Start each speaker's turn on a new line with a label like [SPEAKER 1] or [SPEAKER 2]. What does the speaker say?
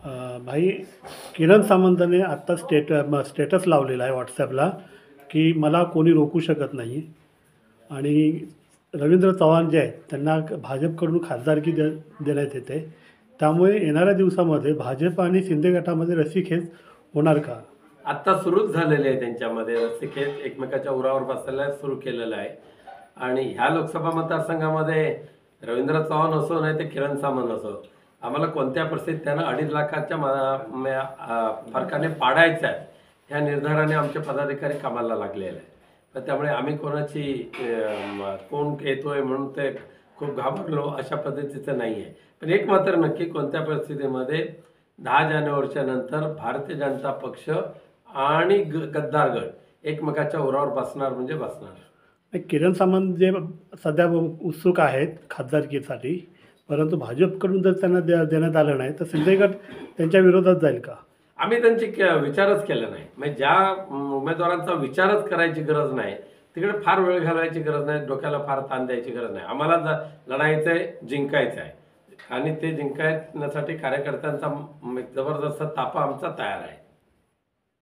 [SPEAKER 1] भाई, किरण सामंताने आत्ता स्टेटस लावलेला आहे व्हॉट्सॲपला की मला कोणी रोखू शकत नाही. आणि रवींद्र चव्हाण जे आहेत त्यांना भाजपकडून खासदारकी देण्यात येते. त्यामुळे येणाऱ्या दिवसामध्ये भाजप आणि शिंदे गटामध्ये रस्सीखेच होणार का?
[SPEAKER 2] आत्ता सुरूच झालेले आहे त्यांच्यामध्ये रस्सीखेच एकमेकाच्या उरावर बसायला सुरू केलेलं आहे. आणि ह्या लोकसभा मतदारसंघामध्ये रवींद्र चव्हाण असो नाही ते किरण सामंत असो, आम्हाला कोणत्या परिस्थितीत त्यांना 2.5 लाखाच्या फरकाने पाडायचं आहे ह्या निर्धाराने आमचे पदाधिकारी कामाला लागलेले आहेत. तर त्यामुळे आम्ही कोणाची कोण येतोय म्हणून ते खूप घाबरलो अशा पद्धतीचं नाही आहे. पण एक मात्र नक्की, कोणत्या परिस्थितीमध्ये 10 जानेवारीच्या नंतर भारतीय जनता पक्ष आणि गद्दार गट एकमेकाच्या उरावर बसणार म्हणजे बसणार.
[SPEAKER 1] किरण सामंत जे सध्या उत्सुक आहेत खासदारकीसाठी, परंतु भाजपकडून जर त्यांना देण्यात आलं नाही तर शिंदे गट त्यांच्या विरोधात जाईल का?
[SPEAKER 2] आम्ही त्यांची विचारच केला नाही. म्हणजे ज्या उमेदवारांचा विचारच करायची गरज नाही तिकडे फार वेळ घालवायची गरज नाही, डोक्याला फार ताण द्यायची गरज नाही. आम्हाला लढायचं आहे, जिंकायचं आहे आणि ते जिंकण्यासाठी कार्यकर्त्यांचा जबरदस्त ताफा आमचा तयार आहे.